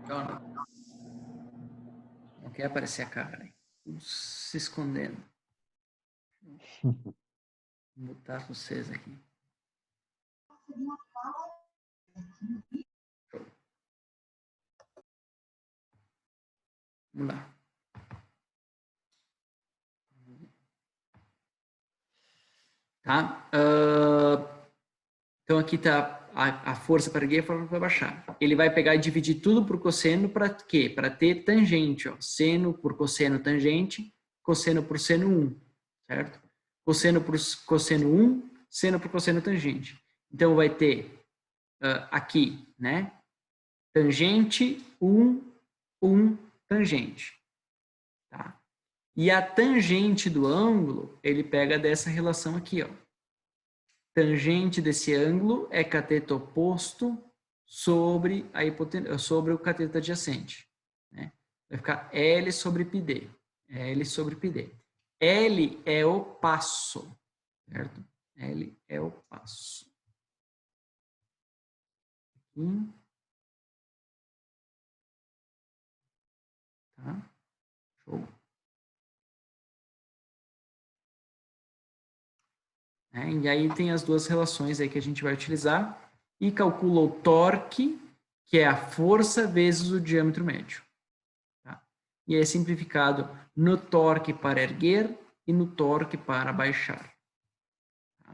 Não. Não quer aparecer a cara. Hein? Se escondendo. Vou botar vocês aqui. Show. Vamos lá. Tá? Então aqui está a força para erguer e a força para baixar. Ele vai pegar e dividir tudo por cosseno para quê? Para ter tangente. Ó. Seno por cosseno tangente, cosseno por seno 1. Certo? Cosseno por cosseno 1, seno por cosseno tangente. Então vai ter aqui, né? Tangente, 1, tangente. Tá? E a tangente do ângulo, ele pega dessa relação aqui, ó. Tangente desse ângulo é cateto oposto sobre o cateto adjacente. Né? Vai ficar L sobre πd. L sobre πd. L é o passo, certo? L é o passo. Aqui. Tá? Show. E aí tem as duas relações aí que a gente vai utilizar e calcula o torque, que é a força vezes o diâmetro médio. Tá? E é simplificado no torque para erguer e no torque para baixar. Tá?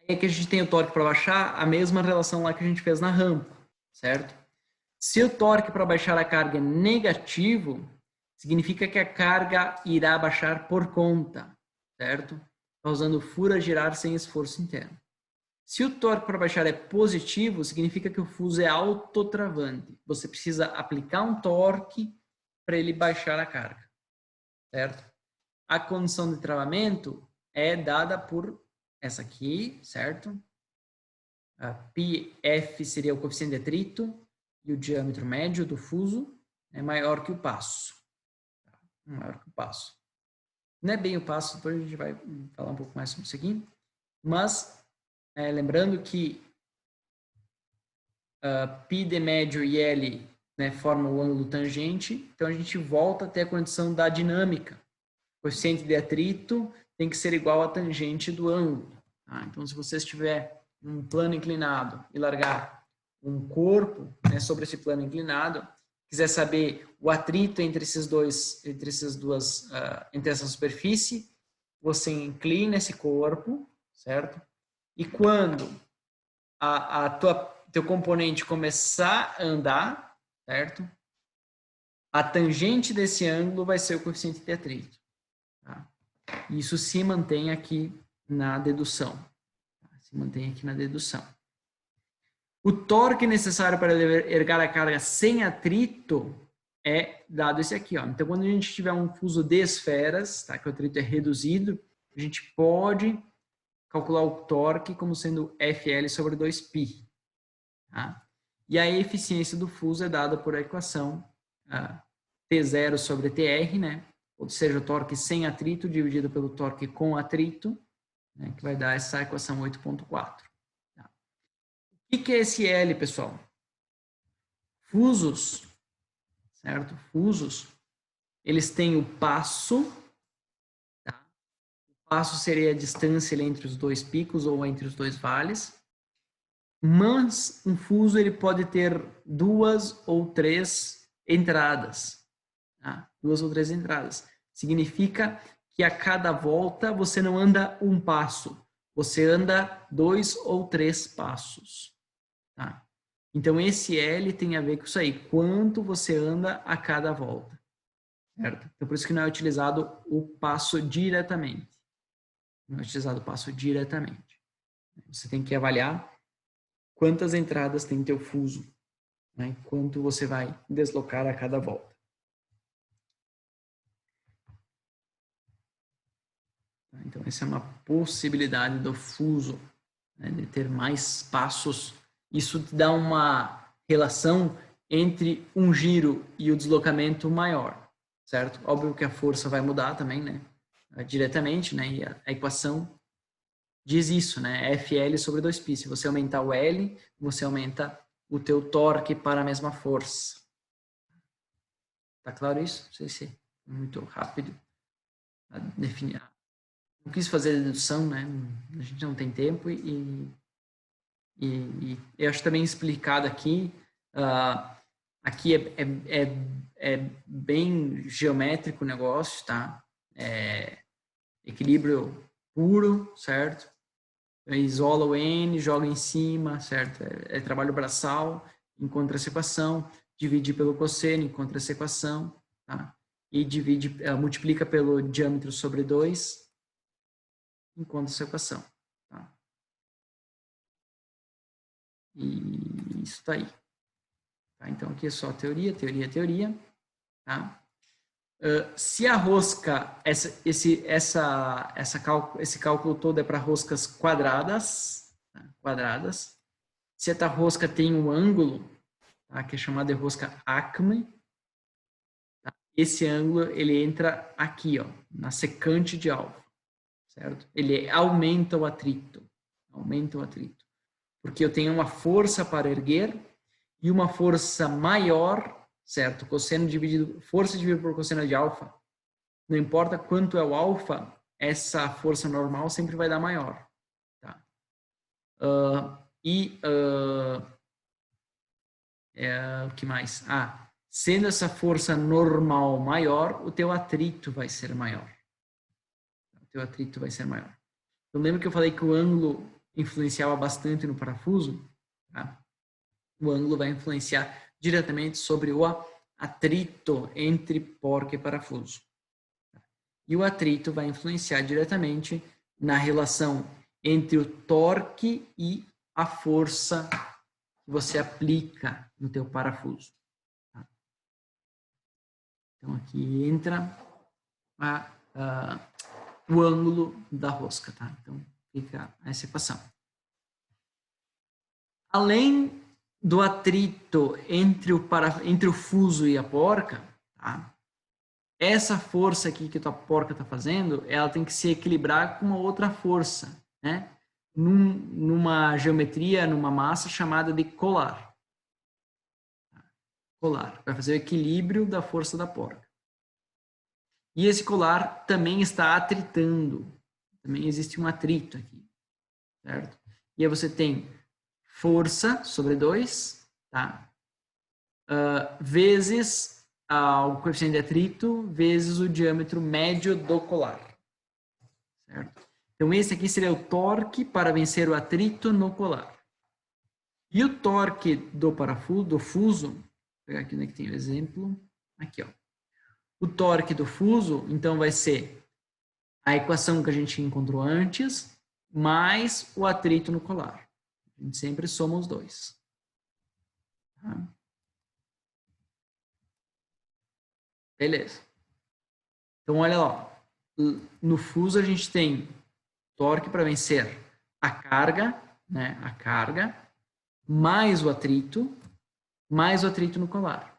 Aí é que a gente tem o torque para baixar, a mesma relação lá que a gente fez na rampa, certo? Se o torque para baixar a carga é negativo, significa que a carga irá baixar por conta, certo? Causando o furo a girar sem esforço interno. Se o torque para baixar é positivo, significa que o fuso é autotravante. Você precisa aplicar um torque para ele baixar a carga, certo? A condição de travamento é dada por essa aqui, certo? A πf seria o coeficiente de atrito e o diâmetro médio do fuso é maior que o passo. Maior que o passo. Não é bem o passo, depois a gente vai falar um pouco mais sobre isso aqui. Mas, lembrando que π de médio e L, né, formam o ângulo tangente, então a gente volta até a condição da dinâmica. O coeficiente de atrito tem que ser igual à tangente do ângulo. Tá? Então, se você estiver em um plano inclinado e largar um corpo, né, sobre esse plano inclinado, quiser saber o atrito entre essa superfície, você inclina esse corpo, certo? E quando teu componente começar a andar, certo? A tangente desse ângulo vai ser o coeficiente de atrito. Tá? Isso se mantém aqui na dedução. Se mantém aqui na dedução. O torque necessário para ergar a carga sem atrito é dado esse aqui. Ó. Então, quando a gente tiver um fuso de esferas, tá, que o atrito é reduzido, a gente pode calcular o torque como sendo FL sobre 2π. Tá? E a eficiência do fuso é dada por a equação T0 sobre TR, né? Ou seja, o torque sem atrito dividido pelo torque com atrito, né? Que vai dar essa equação 8.4. O que é esse L, pessoal? Fusos, certo? Fusos, eles têm o passo, tá? O passo seria a distância entre os dois picos ou entre os dois vales, mas um fuso ele pode ter duas ou três entradas, tá? Duas ou três entradas. Significa que a cada volta você não anda um passo, você anda 2 ou 3 passos. Tá? Então, esse L tem a ver com isso aí. Quanto você anda a cada volta. Certo? Então, por isso que não é utilizado o passo diretamente. Não é utilizado o passo diretamente. Você tem que avaliar quantas entradas tem teu fuso. Né? Quanto você vai deslocar a cada volta. Então, essa é uma possibilidade do fuso, né? De ter mais passos. Isso te dá uma relação entre um giro e o deslocamento maior, certo? Óbvio que a força vai mudar também, né? Diretamente, né? E a equação diz isso, né? FL sobre 2π. Se você aumentar o L, você aumenta o teu torque para a mesma força. Tá claro isso? Não sei se é muito rápido a definir. Não quis fazer a dedução, né? A gente não tem tempo e eu acho também explicado aqui. Aqui é bem geométrico o negócio, tá? Equilíbrio puro, certo? Isola o N, joga em cima, certo? É trabalho braçal, encontra essa equação, divide pelo cosseno, encontra essa equação, tá? E multiplica pelo diâmetro sobre 2, encontra essa equação, tá? E isso tá aí. Tá? Então, aqui é só teoria, teoria, teoria, tá? Se a rosca, esse cálculo todo é para roscas quadradas, tá? Quadradas. Se essa rosca tem um ângulo, tá? Que é chamado de rosca Acme, tá? Esse ângulo ele entra aqui, ó, na secante de alfa, certo? Ele aumenta o atrito, porque eu tenho uma força para erguer e uma força maior, certo? Força dividido por cosseno de alfa, não importa quanto é o alfa, essa força normal sempre vai dar maior, tá? O que mais? Sendo essa força normal maior, o teu atrito vai ser maior. Então, lembra que eu falei que o ângulo influenciava bastante no parafuso? Tá? O ângulo vai influenciar diretamente sobre o atrito entre porca e parafuso. E o atrito vai influenciar diretamente na relação entre o torque e a força que você aplica no teu parafuso. Tá? Então, aqui entra o ângulo da rosca. Tá? Então, fica essa equação. Além do atrito entre o fuso e a porca, tá? Essa força aqui que a tua porca está fazendo, ela tem que se equilibrar com uma outra força, né? Numa geometria, numa massa chamada de colar. Colar, vai fazer o equilíbrio da força da porca. E esse colar também está atritando. Também existe um atrito aqui, certo? E aí você tem força sobre 2, tá? Vezes o coeficiente de atrito vezes o diâmetro médio do colar. Certo? Então, esse aqui seria o torque para vencer o atrito no colar. E o torque do parafuso, do fuso, vou pegar aqui onde é que tem o exemplo, aqui, ó. O torque do fuso, então, vai ser a equação que a gente encontrou antes, mais o atrito no colar. A gente sempre soma os dois. Tá? Beleza. Então, olha lá. No fuso, a gente tem torque para vencer a carga, né? A carga, mais o atrito no colar.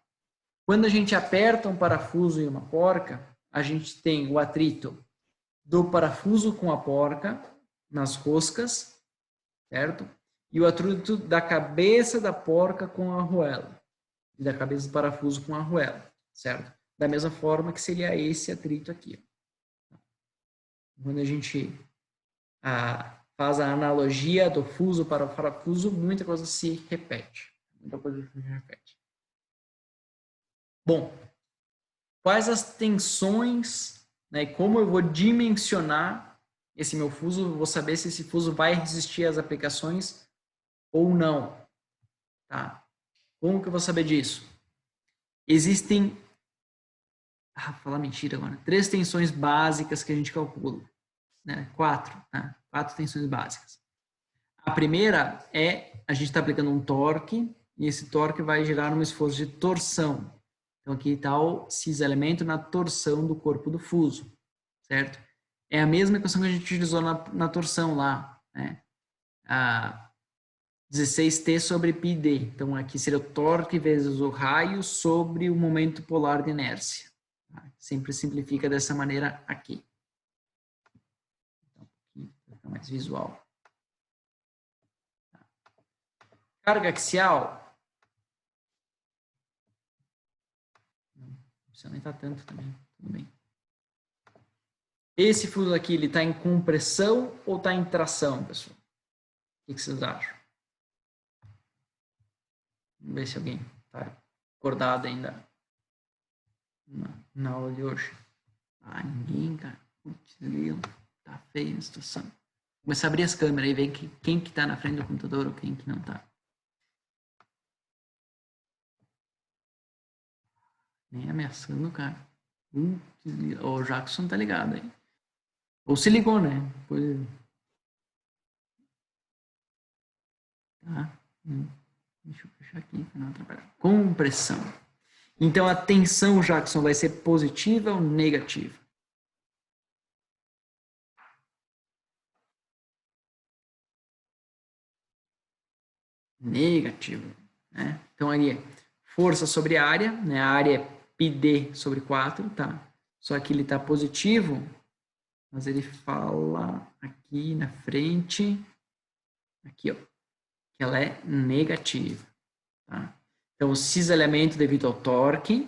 Quando a gente aperta um parafuso e uma porca, a gente tem o atrito do parafuso com a porca nas roscas, certo? E o atrito da cabeça da porca com a arruela. E da cabeça do parafuso com a arruela, certo? Da mesma forma que seria esse atrito aqui. Quando a gente faz a analogia do fuso para o parafuso, muita coisa se repete. Bom, quais as tensões, né, e como eu vou dimensionar esse meu fuso, vou saber se esse fuso vai resistir às aplicações ou não. Tá? Como que eu vou saber disso? Existem, falar mentira agora, 3 tensões básicas que a gente calcula. Né? 4, tá? 4 tensões básicas. A primeira é, a gente está aplicando um torque, e esse torque vai gerar um esforço de torção. Então, aqui está o cis-elemento na torção do corpo do fuso, certo? É a mesma equação que a gente utilizou na torção lá, né? 16T sobre πd. Então, aqui seria o torque vezes o raio sobre o momento polar de inércia. Tá? Sempre simplifica dessa maneira aqui. Então, aqui fica mais visual. Carga axial, precisa aumentar tanto também. Tudo bem. Esse fuso aqui, ele está em compressão ou está em tração, pessoal? O que vocês acham? Vamos ver se alguém está acordado ainda na aula de hoje. Ah, ninguém, cara. Putz, tá feio a situação. Vou começar a abrir as câmeras e ver quem que tá na frente do computador ou quem que não tá. Nem ameaçando, cara. O Jackson tá ligado aí. Ou se ligou, né? Pois... Tá. Deixa eu fechar aqui para não atrapalhar. Compressão. Então a tensão, Jackson, vai ser positiva ou negativa? Negativo. Né? Então ali, força sobre área, né? A área é πd sobre 4, tá? Só que ele está positivo, mas ele fala aqui na frente, aqui, ó, que ela é negativa, tá? Então, o cisalhamento devido ao torque,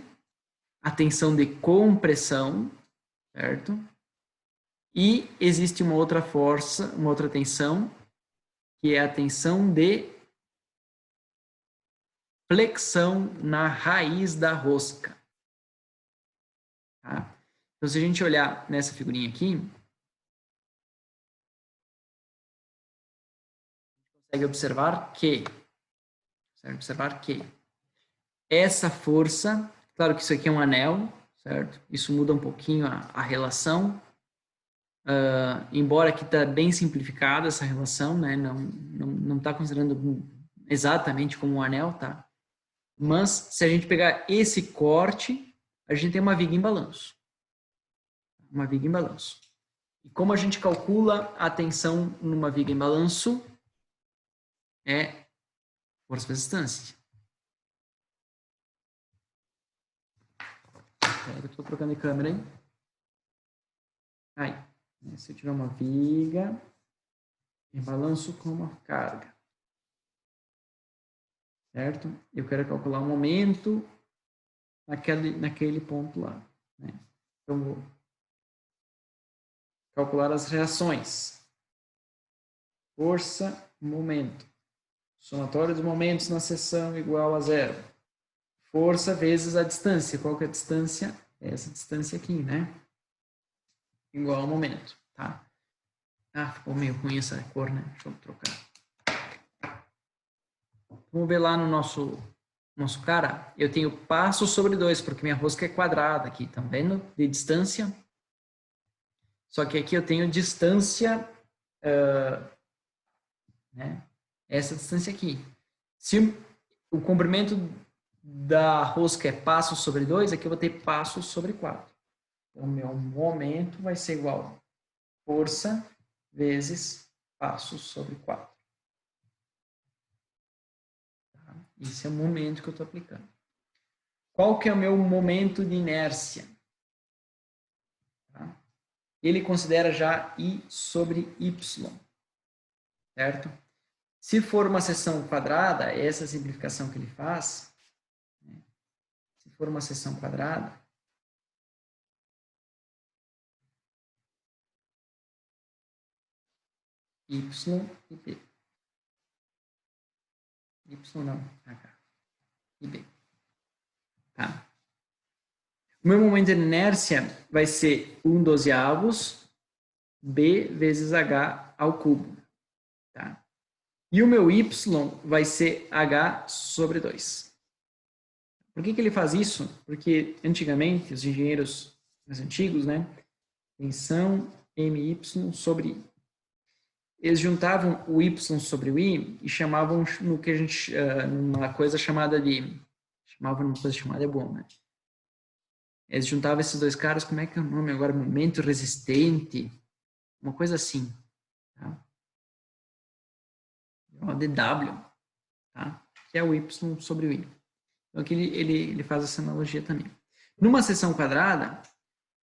a tensão de compressão, certo? E existe uma outra força, uma outra tensão, que é a tensão de flexão na raiz da rosca. Tá? Então, se a gente olhar nessa figurinha aqui, consegue observar que essa força, claro que isso aqui é um anel, certo? Isso muda um pouquinho a relação, embora aqui está bem simplificada essa relação, né? Não está considerando exatamente como um anel, tá? Mas se a gente pegar esse corte, a gente tem uma viga em balanço. Uma viga em balanço. E como a gente calcula a tensão numa viga em balanço? É força vezes distância. Eu estou trocando de câmera, hein? Aí, se eu tiver uma viga em balanço com uma carga, certo? Eu quero calcular o momento naquele ponto lá, né? Então, vou calcular as reações. Força, momento. Somatório dos momentos na seção igual a 0. Força vezes a distância. Qual que é a distância? Essa distância aqui, né? Igual ao momento, tá? Ah, ficou meio ruim essa cor, né? Deixa eu trocar. Vamos ver lá no nosso cara. Eu tenho passo sobre 2, porque minha rosca é quadrada aqui, tá vendo? De distância. Só que aqui eu tenho distância, né? Essa distância aqui. Se o comprimento da rosca é passo sobre 2, aqui eu vou ter passo sobre 4. Então, meu momento vai ser igual a força vezes passo sobre 4. Tá? Esse é o momento que eu estou aplicando. Qual que é o meu momento de inércia? Tá? Ele considera já I sobre Y, certo? Se for uma seção quadrada, essa simplificação que ele faz, né? Se for uma seção quadrada, Y e B. Y não, H e B. Tá? O meu momento de inércia vai ser 1/12 B vezes H ao cubo. Tá? E o meu Y vai ser H sobre 2. Por que ele faz isso? Porque antigamente, os engenheiros mais antigos, né? Tensão MY sobre I. Eles juntavam o Y sobre o I e chamavam no que a gente, numa coisa chamada de, é bom, né? Eles juntavam esses dois caras, como é que é o nome agora? Momento resistente, uma coisa assim, tá? O DW, tá? Que é o Y sobre o I. Então aqui ele faz essa analogia também. Numa seção quadrada,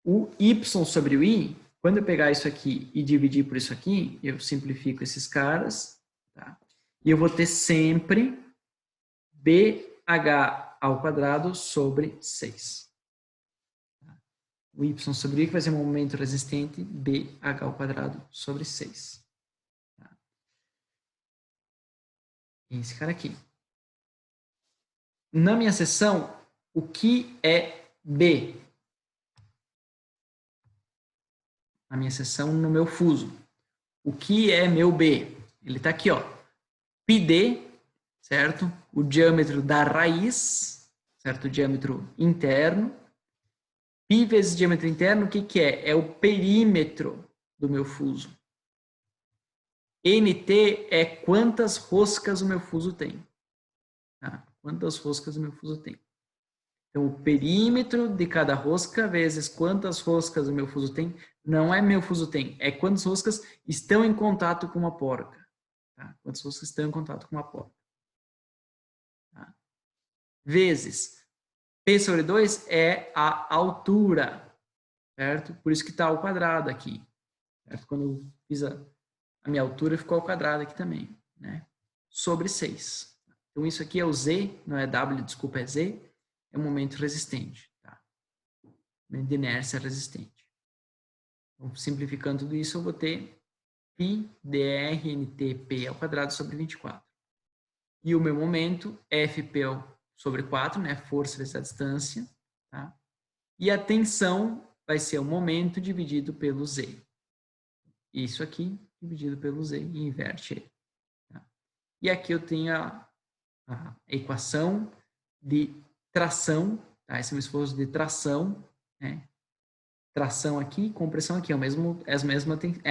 o Y sobre o I, quando eu pegar isso aqui e dividir por isso aqui, eu simplifico esses caras, tá? E eu vou ter sempre BH ao quadrado sobre 6. o y sobre i, que vai ser um momento resistente, BH ao quadrado sobre 6. Tá? Esse cara aqui. Na minha seção, o que é B? Na minha seção, no meu fuso. O que é meu B? Ele está aqui, ó. πd, certo? O diâmetro da raiz, certo? O diâmetro interno. Π vezes diâmetro interno, o que que é? É o perímetro do meu fuso. NT é quantas roscas o meu fuso tem. Tá? Quantas roscas o meu fuso tem. Então, o perímetro de cada rosca vezes quantas roscas o meu fuso tem, não é meu fuso tem, é quantas roscas estão em contato com uma porca. Tá? Quantas roscas estão em contato com uma porca. Tá? Vezes P sobre 2 é a altura, certo? Por isso que está ao quadrado aqui. Certo? Quando eu fiz a minha altura, ficou ao quadrado aqui também. Né? Sobre 6. Então, isso aqui é o Z, não é W, desculpa, é Z. É um momento resistente. Tá? Momento de inércia resistente. Então, simplificando tudo isso, eu vou ter π dr nt p ao quadrado sobre 24. E o meu momento, Fp sobre 4, né? Força vezes a distância. Tá? E a tensão vai ser o momento dividido pelo Z. Isso aqui dividido pelo Z e inverte ele. Tá? E aqui eu tenho a equação de tração. Tá? Esse é o esforço de tração. Né? Tração aqui, compressão aqui. É a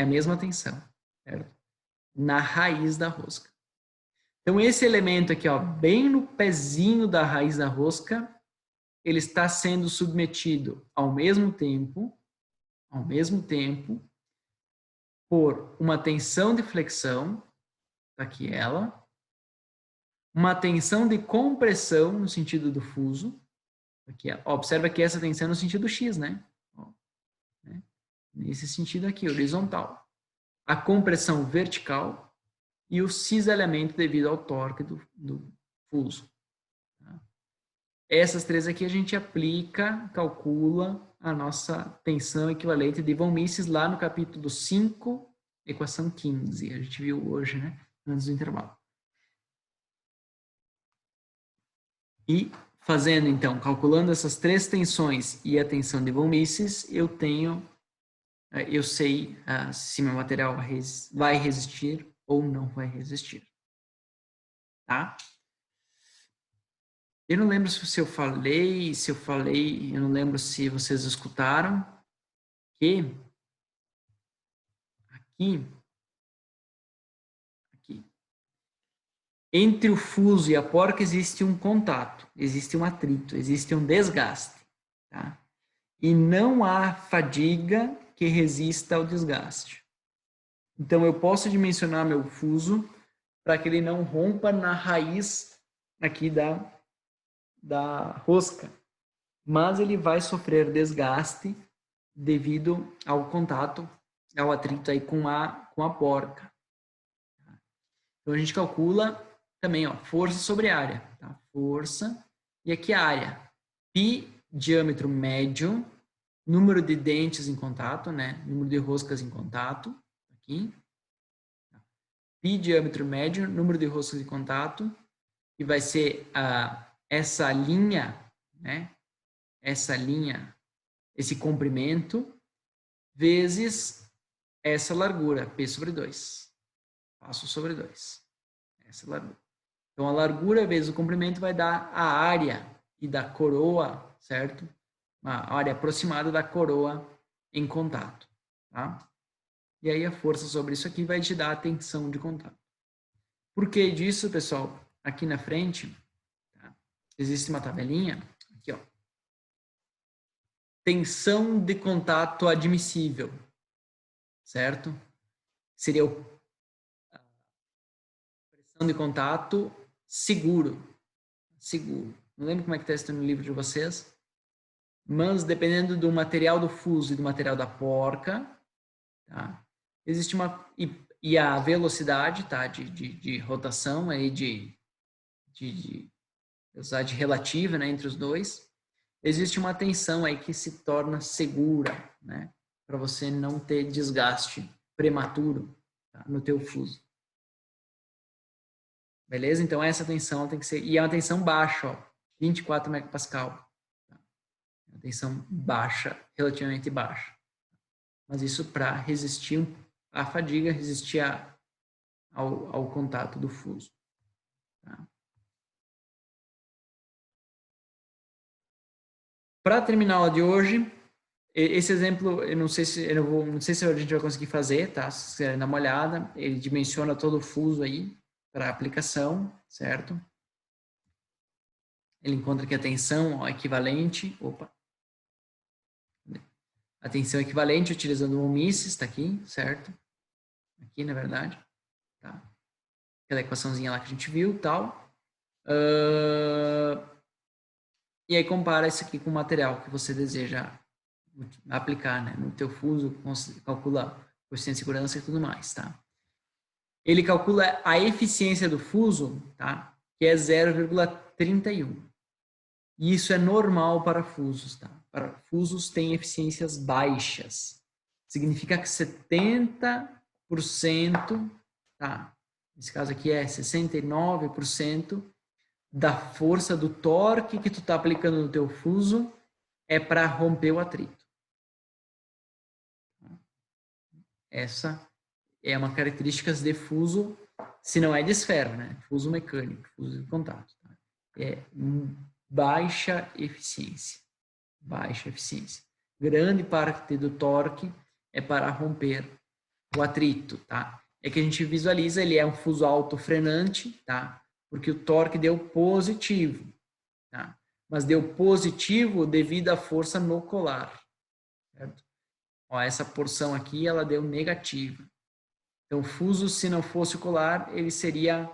mesma tensão. Certo? Na raiz da rosca. Então, esse elemento aqui, ó, bem no pezinho da raiz da rosca, ele está sendo submetido ao mesmo tempo, por uma tensão de flexão, tá aqui ela, uma tensão de compressão no sentido do fuso, aqui, ó, observa que essa tensão é no sentido X, né? Ó, né? Nesse sentido aqui, horizontal. A compressão vertical e o cisalhamento devido ao torque do fuso. Tá? Essas três aqui a gente aplica, calcula a nossa tensão equivalente de von Mises lá no capítulo 5, equação 15. A gente viu hoje, né? Antes do intervalo. E fazendo, então, calculando essas três tensões e a tensão de von Mises, eu sei se meu material vai resistir ou não vai resistir. Tá? Eu não lembro se eu falei, eu não lembro se vocês escutaram que aqui, entre o fuso e a porca existe um contato, existe um atrito, existe um desgaste. Tá? E não há fadiga que resista ao desgaste. Então, eu posso dimensionar meu fuso para que ele não rompa na raiz aqui da rosca. Mas ele vai sofrer desgaste devido ao contato, ao atrito aí com a porca. Então, a gente calcula também, ó, força sobre área. Tá? Força. E aqui a área. Π, diâmetro médio, número de dentes em contato, né? Número de roscas em contato. Aqui. Π, diâmetro médio, número de roscas em contato. Que vai ser essa linha, né? Essa linha, esse comprimento, vezes essa largura, P sobre 2. Passo sobre 2. Essa largura. Então, a largura vezes o comprimento vai dar a área e da coroa, certo? A área aproximada da coroa em contato, tá? E aí a força sobre isso aqui vai te dar a tensão de contato. Por que disso, pessoal? Aqui na frente, tá? Existe uma tabelinha, aqui, ó. Tensão de contato admissível, certo? Seria a pressão de contato seguro. Não lembro como é que está isso no livro de vocês, mas dependendo do material do fuso e do material da porca, tá? Existe e a velocidade, tá? De rotação aí de relativa, né, entre os dois. existe uma tensão aí que se torna segura, né? Para você não ter desgaste prematuro, tá? No teu fuso. Beleza? Então essa tensão tem que ser... E é uma tensão baixa, ó. 24 megapascal. Tá? É uma tensão baixa, relativamente baixa. Mas isso para resistir à fadiga, resistir ao contato do fuso. Tá? Para terminar a aula de hoje, esse exemplo, eu não sei se não sei se a gente vai conseguir fazer, tá? Se vocês quiserem dar uma olhada, ele dimensiona todo o fuso aí para aplicação, certo? Ele encontra que a tensão ó, equivalente, a tensão equivalente utilizando o ohmices, está aqui, certo? Aqui, na verdade, tá? Aquela equaçãozinha lá que a gente viu, tal. E aí compara isso aqui com o material que você deseja aplicar, né? No teu fuso, calcula coeficiente de segurança e tudo mais, tá? Ele calcula a eficiência do fuso, tá? Que é 0,31. E isso é normal para fusos, tá? Para fusos tem eficiências baixas. Significa que 70%, tá? Nesse caso aqui é 69% da força do torque que tu tá aplicando no teu fuso é para romper o atrito. Essa é uma característica de fuso, se não é de esfera, né? Fuso mecânico, fuso de contato. Tá? É baixa eficiência. Baixa eficiência. Grande parte do torque é para romper o atrito, tá? É que a gente visualiza, ele é um fuso autofrenante, tá? Porque o torque deu positivo, tá? Mas deu positivo devido à força no colar, certo? Ó, essa porção aqui, ela deu negativa. Então, o fuso, se não fosse o colar, ele seria,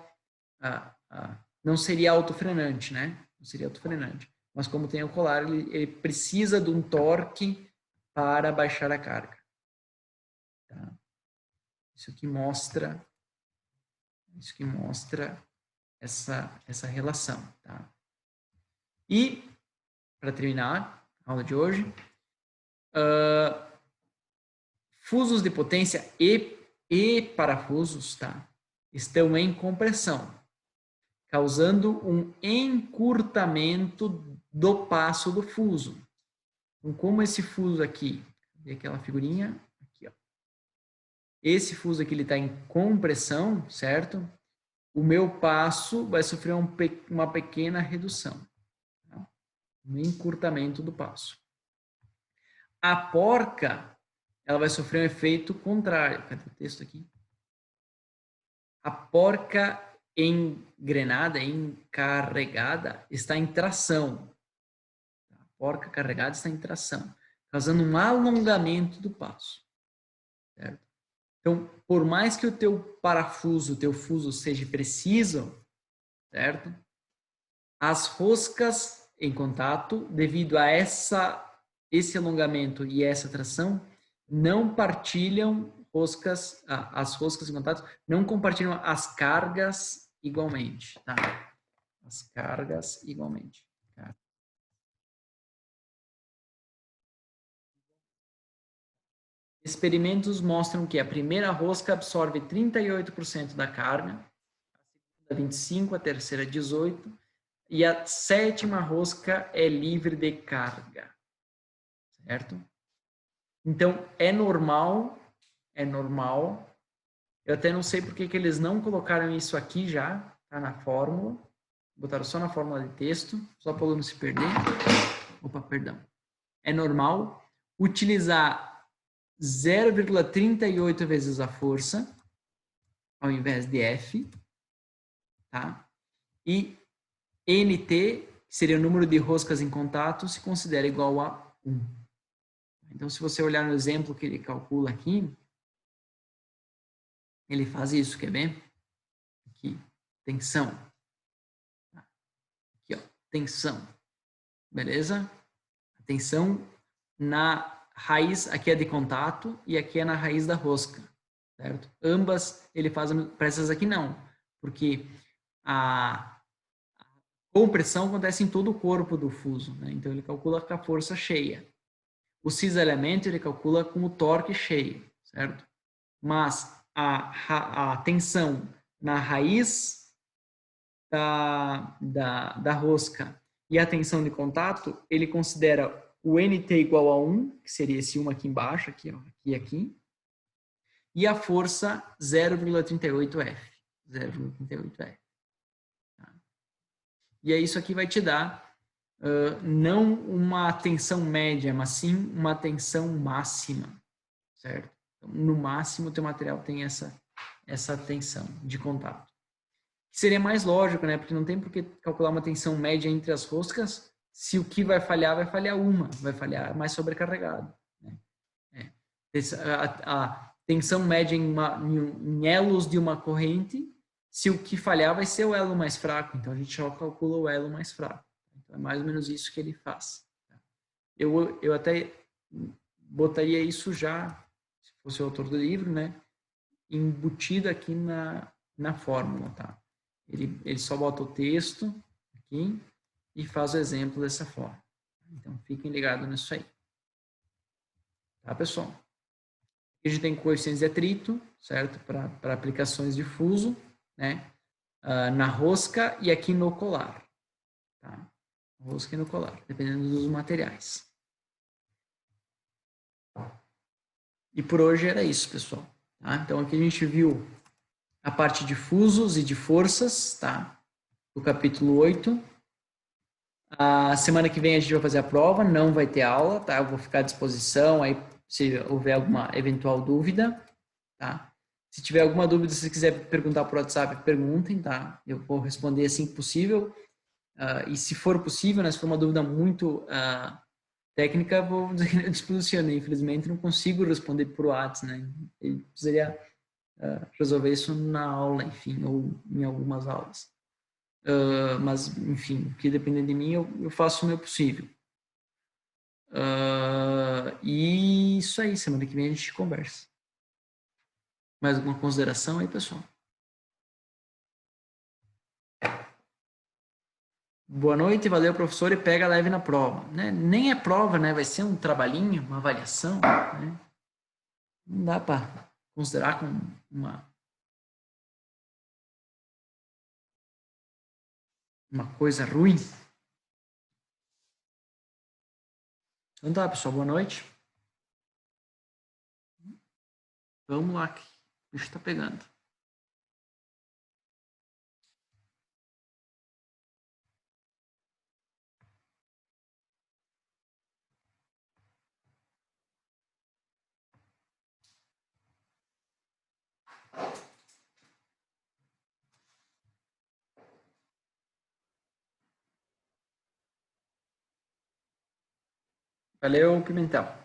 não seria autofrenante, né? Não seria autofrenante. Mas como tem o colar, ele precisa de um torque para baixar a carga. Tá? Isso que mostra essa relação. Tá? E, para terminar a aula de hoje, fusos de potência e parafusos, tá? Estão em compressão, causando um encurtamento do passo do fuso. Então, como esse fuso aqui, cadê aquela figurinha? Aqui, ó. Esse fuso aqui ele está em compressão, certo? O meu passo vai sofrer uma pequena redução, tá? Um encurtamento do passo. A porca, ela vai sofrer um efeito contrário. Cadê o texto aqui? A porca engrenada, encarregada, está em tração. A porca carregada está em tração, causando um alongamento do passo. Certo? Então, por mais que o teu parafuso, o teu fuso seja preciso, certo? As roscas em contato, devido a esse alongamento e essa tração, não partilham as roscas em contato não compartilham as cargas igualmente, tá? As cargas igualmente. Tá? Experimentos mostram que a primeira rosca absorve 38% da carga, a segunda 25%, a terceira 18%, e a sétima rosca é livre de carga, certo? Então, é normal, eu até não sei porque que eles não colocaram isso aqui já, tá na fórmula, botaram só na fórmula de texto, só para o aluno se perder. Opa, perdão. É normal utilizar 0,38 vezes a força, ao invés de F, tá? E NT, que seria o número de roscas em contato, se considera igual a 1. Então, se você olhar no exemplo que ele calcula aqui, ele faz isso, quer ver? Aqui, tensão. Aqui, ó, tensão. Beleza? A tensão na raiz, aqui é de contato e aqui é na raiz da rosca, certo? Ambas ele faz, para essas aqui não, porque a Compressão acontece em todo o corpo do fuso, né? Então ele calcula com a força cheia. O cisalhamento ele calcula com o torque cheio, certo? Mas a tensão na raiz da rosca e a tensão de contato, ele considera o NT igual a 1, que seria esse 1 aqui embaixo, aqui, ó, aqui e aqui, e a força 0,38F. 0,38F. Tá? E aí isso aqui vai te dar não uma tensão média, mas sim uma tensão máxima, certo? Então, no máximo, o teu material tem essa tensão de contato. Seria mais lógico, né? Porque não tem por que calcular uma tensão média entre as roscas se o que vai falhar uma, vai falhar mais sobrecarregado. Né? A tensão média em elos de uma corrente, se o que falhar vai ser o elo mais fraco, então a gente só calcula o elo mais fraco. Então é mais ou menos isso que ele faz. Eu até botaria isso já, se fosse o autor do livro, né? Embutido aqui na fórmula, tá? Ele só bota o texto aqui e faz o exemplo dessa forma. Então, fiquem ligados nisso aí. Tá, pessoal? Aqui a gente tem coeficientes de atrito, certo? Para aplicações de fuso, né? Na rosca e aqui no colar. Tá? Rosca e no colar, dependendo dos materiais. E por hoje era isso, pessoal. Tá? Então, aqui a gente viu a parte de fusos e de forças, tá? Do capítulo 8. A semana que vem a gente vai fazer a prova, não vai ter aula, tá? Eu vou ficar à disposição aí se houver alguma eventual dúvida, tá? Se tiver alguma dúvida, se quiser perguntar por WhatsApp, perguntem, tá? Eu vou responder assim que possível. E se for possível, né, se for uma dúvida muito técnica, vou dizer que eu disposicionei. Infelizmente, não consigo responder por WhatsApp, né? Eu precisaria resolver isso na aula, enfim, ou em algumas aulas. Mas, enfim, o que depender de mim, eu faço o meu possível. E isso aí, semana que vem a gente conversa. Mais alguma consideração aí, pessoal? Boa noite, valeu, professor, e pega leve na prova. Né? Nem é prova, né? Vai ser um trabalhinho, uma avaliação, né? Não dá para considerar como uma coisa ruim. Então tá, pessoal, boa noite. Vamos lá, que o bicho tá pegando. Valeu, Pimentel.